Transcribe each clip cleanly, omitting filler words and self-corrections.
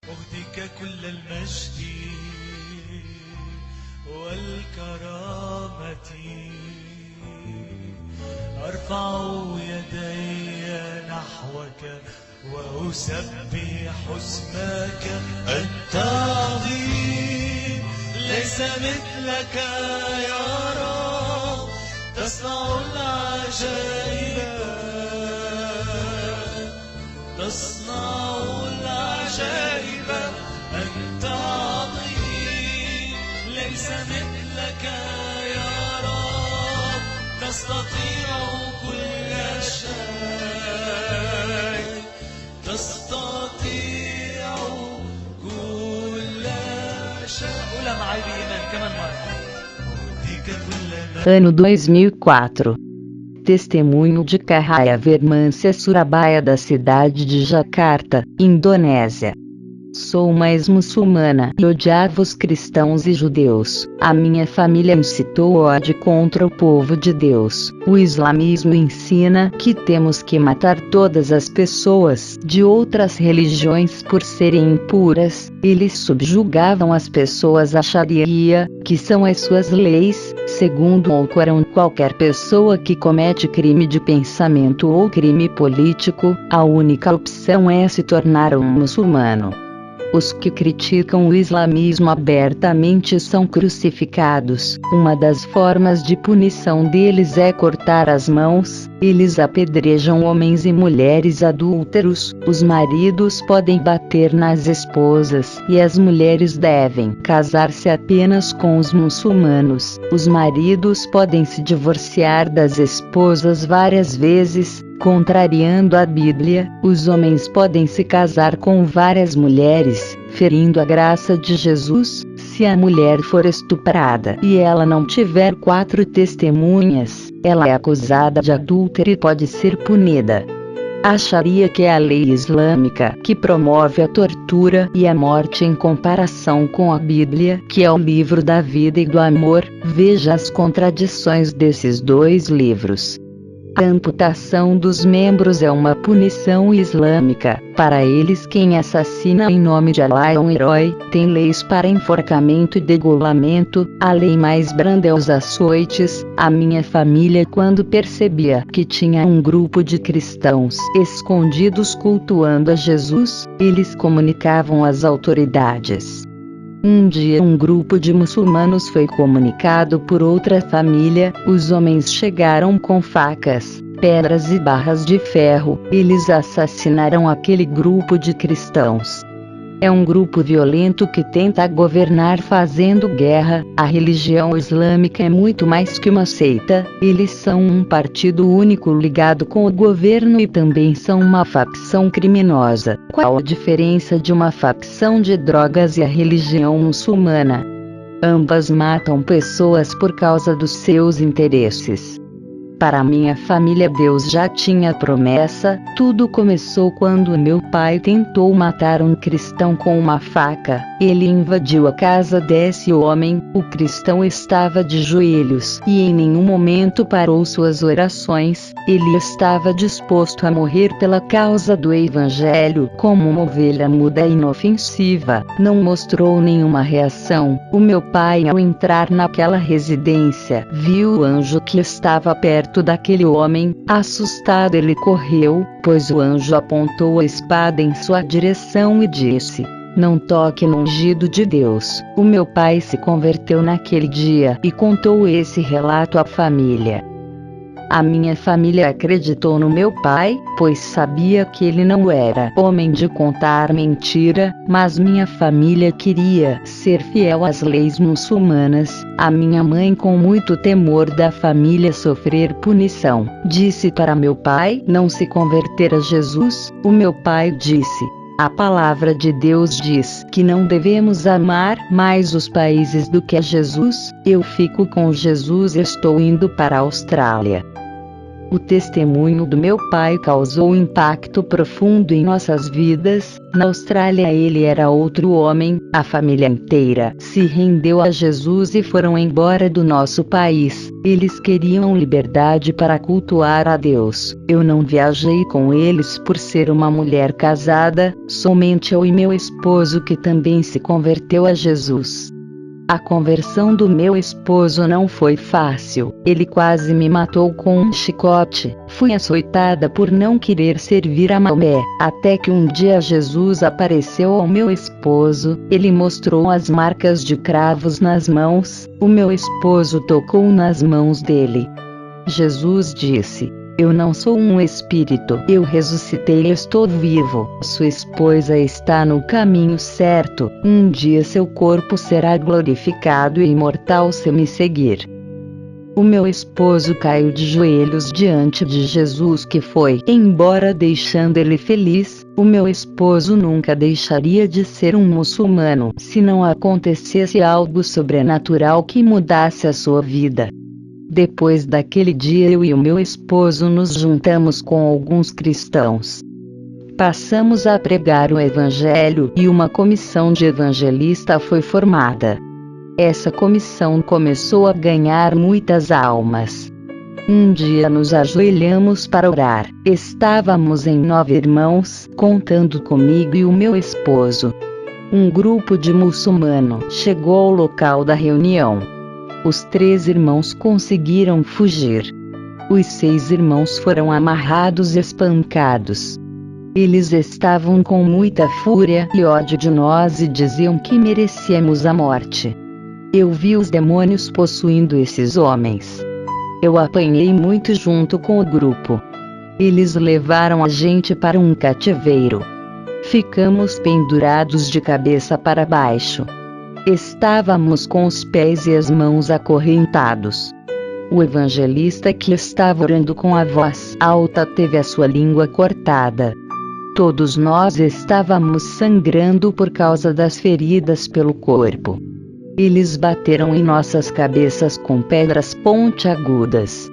أهديك كل المجد والكرامة، أرفع يدي نحوك وأسبح اسمك. أنت عظيم ليس مثلك يا رب، تصنع العجائب، تصنع العجائب. أنت عظيم ليس مثلك يا رب، تستطيع كل شيء، تستطيع كل شيء. قولها معي بإيمان كمان مرة. Ano 2004. Testemunho de Cahaya Vermância Surabaya, da cidade de Jakarta, Indonésia. Sou uma ex-muçulmana e odiava os cristãos e judeus. A minha família incitou ódio contra o povo de Deus. O islamismo ensina que temos que matar todas as pessoas de outras religiões por serem impuras. Eles subjugavam as pessoas à Sharia, que são as suas leis. Segundo o Corão, qualquer pessoa que comete crime de pensamento ou crime político, a única opção é se tornar um muçulmano. Os que criticam o islamismo abertamente são crucificados. Uma das formas de punição deles é cortar as mãos. Eles apedrejam homens e mulheres adúlteros. Os maridos podem bater nas esposas e as mulheres devem casar-se apenas com os muçulmanos. Os maridos podem se divorciar das esposas várias vezes, contrariando a Bíblia. Os homens podem se casar com várias mulheres, ferindo a graça de Jesus. Se a mulher for estuprada e ela não tiver 4 testemunhas, ela é acusada de adúltero e pode ser punida. A Sharia, que é a lei islâmica que promove a tortura e a morte em comparação com a Bíblia, que é o livro da vida e do amor. Veja as contradições desses dois livros. A amputação dos membros é uma punição islâmica. Para eles, quem assassina em nome de Allah é um herói. Tem leis para enforcamento e degolamento. A lei mais branda é os açoites. A minha família, quando percebia que tinha um grupo de cristãos escondidos cultuando a Jesus, eles comunicavam às autoridades. Um dia um grupo de muçulmanos foi comunicado por outra família. Os homens chegaram com facas, pedras e barras de ferro. Eles assassinaram aquele grupo de cristãos. É um grupo violento que tenta governar fazendo guerra. A religião islâmica é muito mais que uma seita. Eles são um partido único ligado com o governo e também são uma facção criminosa. Qual a diferença de uma facção de drogas e a religião muçulmana? Ambas matam pessoas por causa dos seus interesses. Para minha família, Deus já tinha promessa. Tudo começou quando meu pai tentou matar um cristão com uma faca. Ele invadiu a casa desse homem. O cristão estava de joelhos e em nenhum momento parou suas orações. Ele estava disposto a morrer pela causa do evangelho. Como uma ovelha muda e inofensiva, não mostrou nenhuma reação. O meu pai, ao entrar naquela residência, viu o anjo que estava perto daquele homem. Assustado, ele correu, pois o anjo apontou a espada em sua direção e disse: "Não toque no ungido de Deus." O meu pai se converteu naquele dia e contou esse relato à família. A minha família acreditou no meu pai, pois sabia que ele não era homem de contar mentira, mas minha família queria ser fiel às leis muçulmanas. A minha mãe, com muito temor da família sofrer punição, disse para meu pai não se converter a Jesus. O meu pai disse: "A palavra de Deus diz que não devemos amar mais os países do que a Jesus. Eu fico com Jesus, estou indo para a Austrália." O testemunho do meu pai causou um impacto profundo em nossas vidas. Na Austrália ele era outro homem, a família inteira se rendeu a Jesus e foram embora do nosso país. Eles queriam liberdade para cultuar a Deus. Eu não viajei com eles por ser uma mulher casada, somente eu e meu esposo que também se converteu a Jesus. A conversão do meu esposo não foi fácil. Ele quase me matou com um chicote. Fui açoitada por não querer servir a Maomé. Até que um dia Jesus apareceu ao meu esposo. Ele mostrou as marcas de cravos nas mãos. O meu esposo tocou nas mãos dele. Jesus disse: eu não sou um espírito, eu ressuscitei e estou vivo. Sua esposa está no caminho certo. Um dia seu corpo será glorificado e imortal se me seguir. O meu esposo caiu de joelhos diante de Jesus que foi embora deixando ele feliz. O meu esposo nunca deixaria de ser um muçulmano se não acontecesse algo sobrenatural que mudasse a sua vida. Depois daquele dia eu e o meu esposo nos juntamos com alguns cristãos. Passamos a pregar o Evangelho e uma comissão de evangelista foi formada. Essa comissão começou a ganhar muitas almas. Um dia nos ajoelhamos para orar. Estávamos em 9 irmãos, contando comigo e o meu esposo. Um grupo de muçulmanos chegou ao local da reunião. Os 3 irmãos conseguiram fugir. Os 6 irmãos foram amarrados e espancados. Eles estavam com muita fúria e ódio de nós e diziam que merecíamos a morte. Eu vi os demônios possuindo esses homens. Eu apanhei muito junto com o grupo. Eles levaram a gente para um cativeiro. Ficamos pendurados de cabeça para baixo. Estávamos com os pés e as mãos acorrentados. O evangelista que estava orando com a voz alta teve a sua língua cortada. Todos nós estávamos sangrando por causa das feridas pelo corpo. Eles bateram em nossas cabeças com pedras pontiagudas.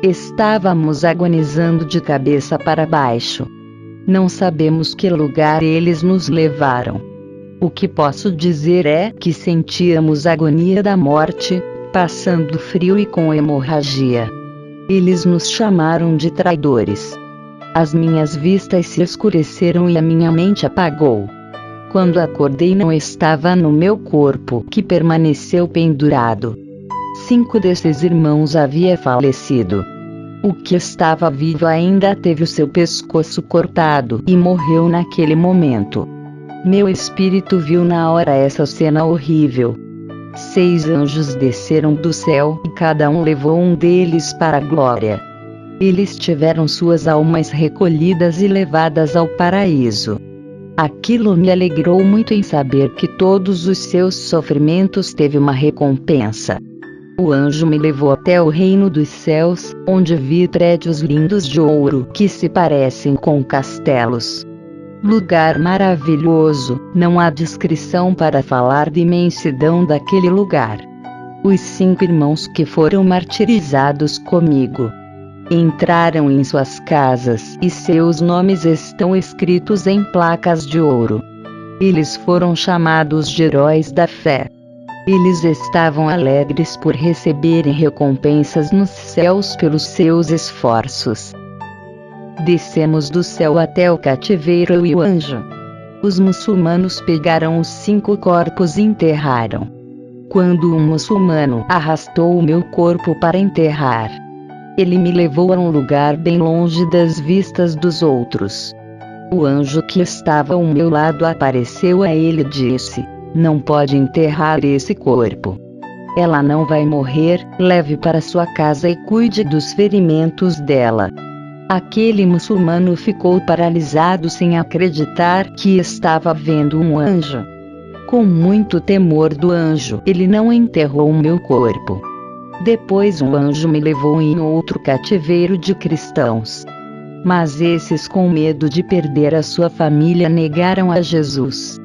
Estávamos agonizando de cabeça para baixo. Não sabemos que lugar eles nos levaram. O que posso dizer é que sentíamos a agonia da morte, passando frio e com hemorragia. Eles nos chamaram de traidores. As minhas vistas se escureceram e a minha mente apagou. Quando acordei não estava no meu corpo, que permaneceu pendurado. 5 desses irmãos haviam falecido. O que estava vivo ainda teve o seu pescoço cortado e morreu naquele momento. Meu espírito viu na hora essa cena horrível. 6 anjos desceram do céu e cada um levou um deles para a glória. Eles tiveram suas almas recolhidas e levadas ao paraíso. Aquilo me alegrou muito em saber que todos os seus sofrimentos teve uma recompensa. O anjo me levou até o reino dos céus, onde vi prédios lindos de ouro que se parecem com castelos. Lugar maravilhoso, não há descrição para falar da imensidão daquele lugar. Os 5 irmãos que foram martirizados comigo entraram em suas casas e seus nomes estão escritos em placas de ouro. Eles foram chamados de heróis da fé. Eles estavam alegres por receberem recompensas nos céus pelos seus esforços. Descemos do céu até o cativeiro eu e o anjo. Os muçulmanos pegaram os 5 corpos e enterraram. Quando um muçulmano arrastou o meu corpo para enterrar, ele me levou a um lugar bem longe das vistas dos outros. O anjo que estava ao meu lado apareceu a ele e disse: não pode enterrar esse corpo. Ela não vai morrer, leve para sua casa e cuide dos ferimentos dela. Aquele muçulmano ficou paralisado sem acreditar que estava vendo um anjo. Com muito temor do anjo, ele não enterrou o meu corpo. Depois um anjo me levou em outro cativeiro de cristãos. Mas esses, com medo de perder a sua família, negaram a Jesus.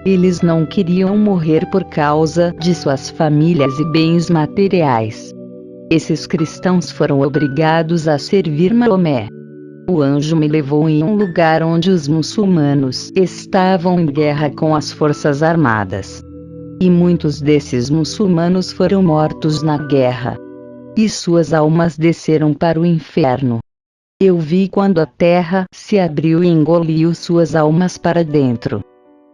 Eles não queriam morrer por causa de suas famílias e bens materiais. Esses cristãos foram obrigados a servir Maomé. O anjo me levou em um lugar onde os muçulmanos estavam em guerra com as forças armadas. E muitos desses muçulmanos foram mortos na guerra. E suas almas desceram para o inferno. Eu vi quando a terra se abriu e engoliu suas almas para dentro.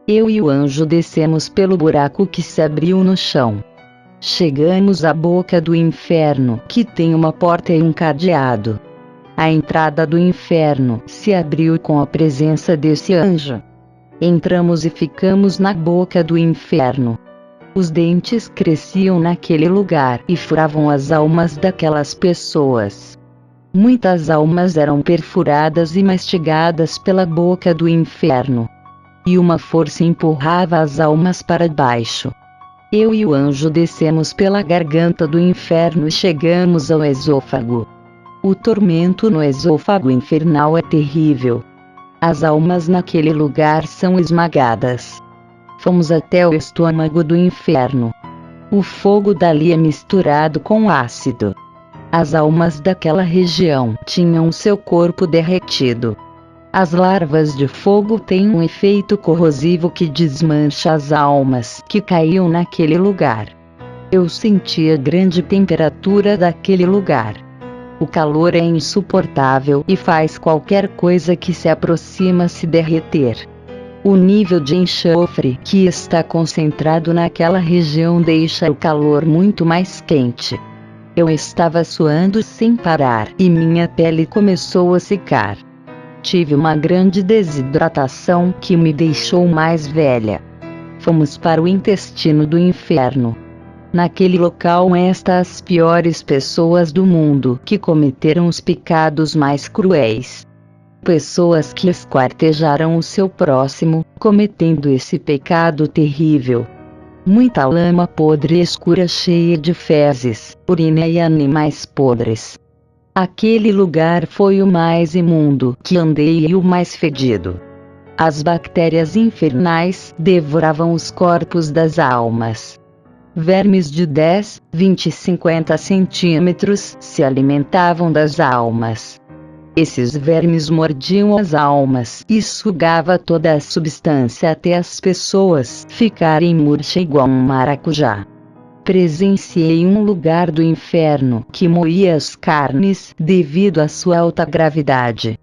Eu e o anjo descemos pelo buraco que se abriu no chão. Chegamos à boca do inferno, que tem uma porta e um cadeado. A entrada do inferno se abriu com a presença desse anjo. Entramos e ficamos na boca do inferno. Os dentes cresciam naquele lugar e furavam as almas daquelas pessoas. Muitas almas eram perfuradas e mastigadas pela boca do inferno. E uma força empurrava as almas para baixo. Eu e o anjo descemos pela garganta do inferno e chegamos ao esôfago. O tormento no esôfago infernal é terrível. As almas naquele lugar são esmagadas. Fomos até o estômago do inferno. O fogo dali é misturado com ácido. As almas daquela região tinham seu corpo derretido. As larvas de fogo têm um efeito corrosivo que desmancha as almas que caíam naquele lugar. Eu senti a grande temperatura daquele lugar. O calor é insuportável e faz qualquer coisa que se aproxima se derreter. O nível de enxofre que está concentrado naquela região deixa o calor muito mais quente. Eu estava suando sem parar e minha pele começou a secar. Tive uma grande desidratação que me deixou mais velha. Fomos para o intestino do inferno. Naquele local estão as piores pessoas do mundo que cometeram os pecados mais cruéis. Pessoas que esquartejaram o seu próximo, cometendo esse pecado terrível. Muita lama podre escura cheia de fezes, urina e animais podres. Aquele lugar foi o mais imundo que andei e o mais fedido. As bactérias infernais devoravam os corpos das almas. Vermes de 10, 20 e 50 centímetros se alimentavam das almas. Esses vermes mordiam as almas e sugava toda a substância até as pessoas ficarem murchas igual um maracujá. Presenciei um lugar do inferno que moía as carnes devido à sua alta gravidade.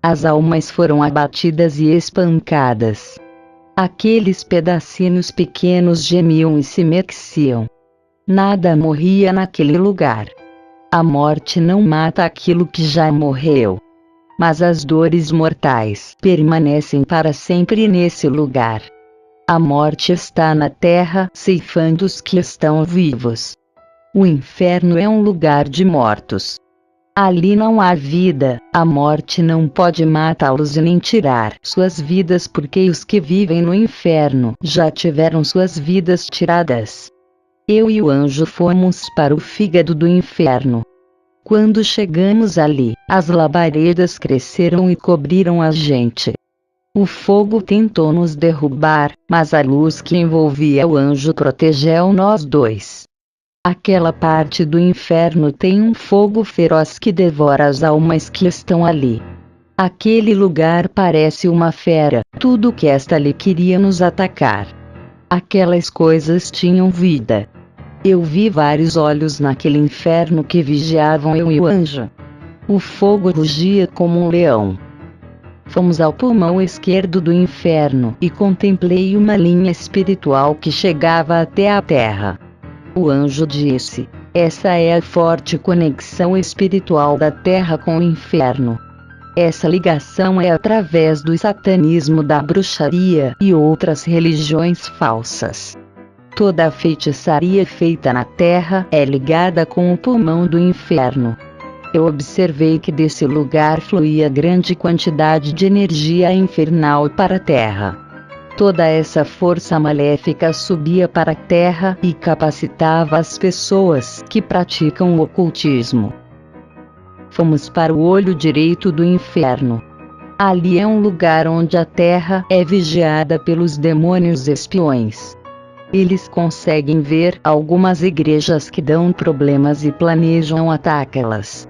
As almas foram abatidas e espancadas. Aqueles pedacinhos pequenos gemiam e se mexiam. Nada morria naquele lugar. A morte não mata aquilo que já morreu. Mas as dores mortais permanecem para sempre nesse lugar. A morte está na terra, ceifando os que estão vivos. O inferno é um lugar de mortos. Ali não há vida, a morte não pode matá-los e nem tirar suas vidas, porque os que vivem no inferno já tiveram suas vidas tiradas. Eu e o anjo fomos para o fígado do inferno. Quando chegamos ali, as labaredas cresceram e cobriram a gente. O fogo tentou nos derrubar, mas a luz que envolvia o anjo protegeu nós dois. Aquela parte do inferno tem um fogo feroz que devora as almas que estão ali. Aquele lugar parece uma fera, tudo que está ali queria nos atacar. Aquelas coisas tinham vida. Eu vi vários olhos naquele inferno que vigiavam eu e o anjo. O fogo rugia como um leão. Fomos ao pulmão esquerdo do inferno e contemplei uma linha espiritual que chegava até a terra. O anjo disse: essa é a forte conexão espiritual da terra com o inferno. Essa ligação é através do satanismo, da bruxaria e outras religiões falsas. Toda a feitiçaria feita na terra é ligada com o pulmão do inferno. Eu observei que desse lugar fluía grande quantidade de energia infernal para a terra. Toda essa força maléfica subia para a terra e capacitava as pessoas que praticam o ocultismo. Fomos para o olho direito do inferno. Ali é um lugar onde a terra é vigiada pelos demônios espiões. Eles conseguem ver algumas igrejas que dão problemas e planejam atacá-las.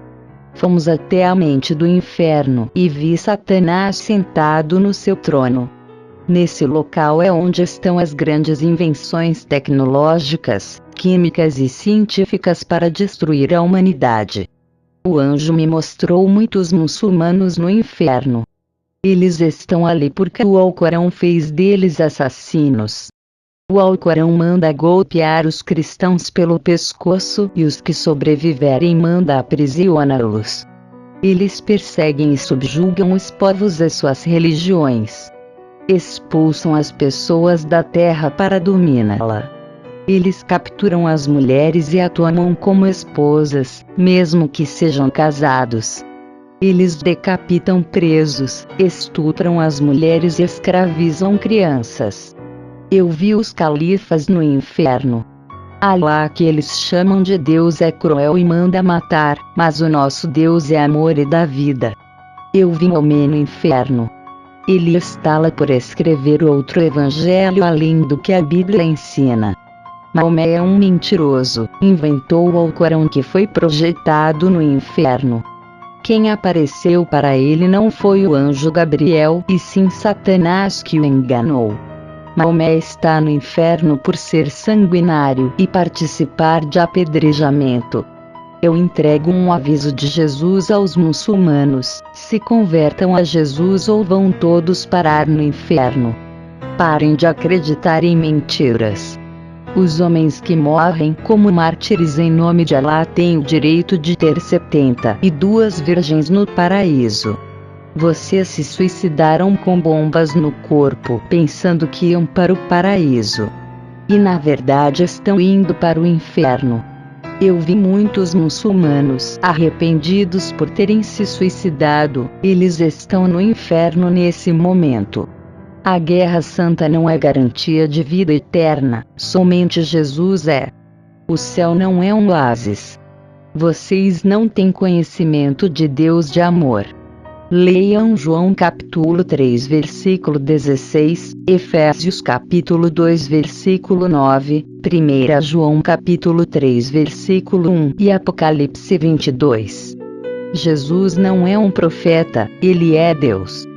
Fomos até a mente do inferno e vi Satanás sentado no seu trono. Nesse local é onde estão as grandes invenções tecnológicas, químicas e científicas para destruir a humanidade. O anjo me mostrou muitos muçulmanos no inferno. Eles estão ali porque o Alcorão fez deles assassinos. O Alcorão manda golpear os cristãos pelo pescoço e os que sobreviverem manda aprisioná-los. Eles perseguem e subjugam os povos e suas religiões. Expulsam as pessoas da terra para dominá-la. Eles capturam as mulheres e a tomam como esposas, mesmo que sejam casados. Eles decapitam presos, estupram as mulheres e escravizam crianças. Eu vi os califas no inferno. Alá, que eles chamam de Deus, é cruel e manda matar, mas o nosso Deus é amor e dá vida. Eu vi Maomé no inferno. Ele está lá por escrever outro evangelho além do que a Bíblia ensina. Maomé é um mentiroso, inventou o Alcorão que foi projetado no inferno. Quem apareceu para ele não foi o anjo Gabriel, e sim Satanás que o enganou. Maomé está no inferno por ser sanguinário e participar de apedrejamento. Eu entrego um aviso de Jesus aos muçulmanos: se convertam a Jesus ou vão todos parar no inferno. Parem de acreditar em mentiras. Os homens que morrem como mártires em nome de Alá têm o direito de ter 72 virgens no paraíso. Vocês se suicidaram com bombas no corpo, pensando que iam para o paraíso. E na verdade estão indo para o inferno. Eu vi muitos muçulmanos arrependidos por terem se suicidado, eles estão no inferno nesse momento. A guerra santa não é garantia de vida eterna, somente Jesus é. O céu não é um oásis. Vocês não têm conhecimento de Deus de amor. Leiam João capítulo 3 versículo 16, Efésios capítulo 2 versículo 9, 1 João capítulo 3 versículo 1 e Apocalipse 22. Jesus não é um profeta, ele é Deus.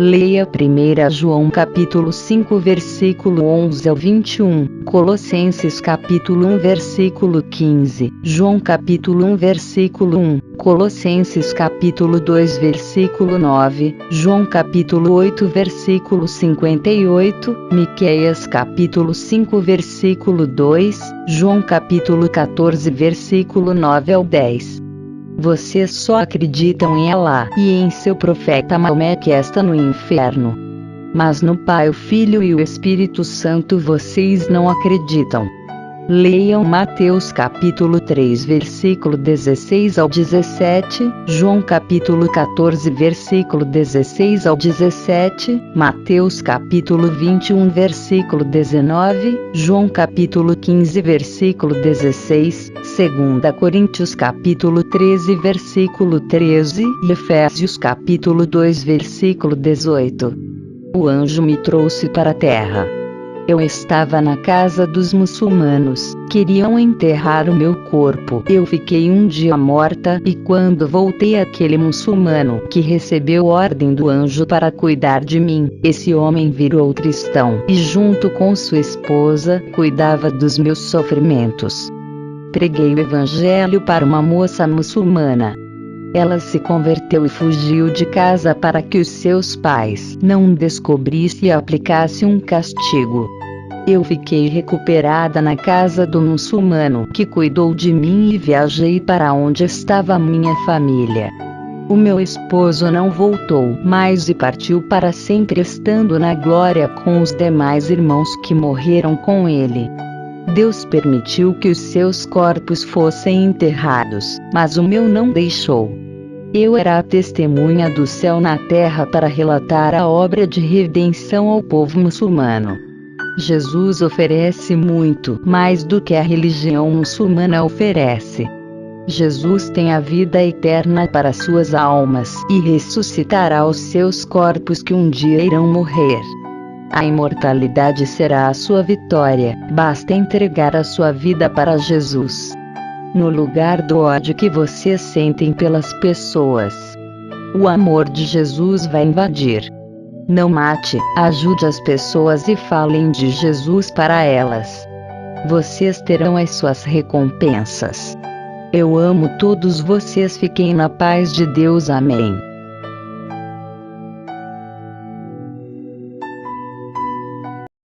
Leia 1 João capítulo 5 versículo 11 ao 21, Colossenses capítulo 1 versículo 15, João capítulo 1 versículo 1, Colossenses capítulo 2 versículo 9, João capítulo 8 versículo 58, Miqueias capítulo 5 versículo 2, João capítulo 14 versículo 9 ao 10. Vocês só acreditam em Alá e em seu profeta Maomé que está no inferno. Mas no Pai, o Filho e o Espírito Santo vocês não acreditam. Leiam Mateus capítulo 3 versículo 16 ao 17, João capítulo 14 versículo 16 ao 17, Mateus capítulo 21 versículo 19, João capítulo 15 versículo 16, 2 Coríntios capítulo 13 versículo 13 e Efésios capítulo 2 versículo 18. O anjo me trouxe para a terra. Eu estava na casa dos muçulmanos, queriam enterrar o meu corpo. Eu fiquei um dia morta e quando voltei aquele muçulmano que recebeu ordem do anjo para cuidar de mim, esse homem virou cristão e junto com sua esposa cuidava dos meus sofrimentos. Preguei o evangelho para uma moça muçulmana. Ela se converteu e fugiu de casa para que os seus pais não descobrissem e aplicassem um castigo. Eu fiquei recuperada na casa do muçulmano que cuidou de mim e viajei para onde estava a minha família. O meu esposo não voltou mais e partiu para sempre estando na glória com os demais irmãos que morreram com ele. Deus permitiu que os seus corpos fossem enterrados, mas o meu não deixou. Eu era a testemunha do céu na terra para relatar a obra de redenção ao povo muçulmano. Jesus oferece muito mais do que a religião muçulmana oferece. Jesus tem a vida eterna para suas almas e ressuscitará os seus corpos que um dia irão morrer. A imortalidade será a sua vitória, basta entregar a sua vida para Jesus. No lugar do ódio que vocês sentem pelas pessoas, o amor de Jesus vai invadir. Não mate, ajude as pessoas e falem de Jesus para elas. Vocês terão as suas recompensas. Eu amo todos vocês, fiquem na paz de Deus, amém.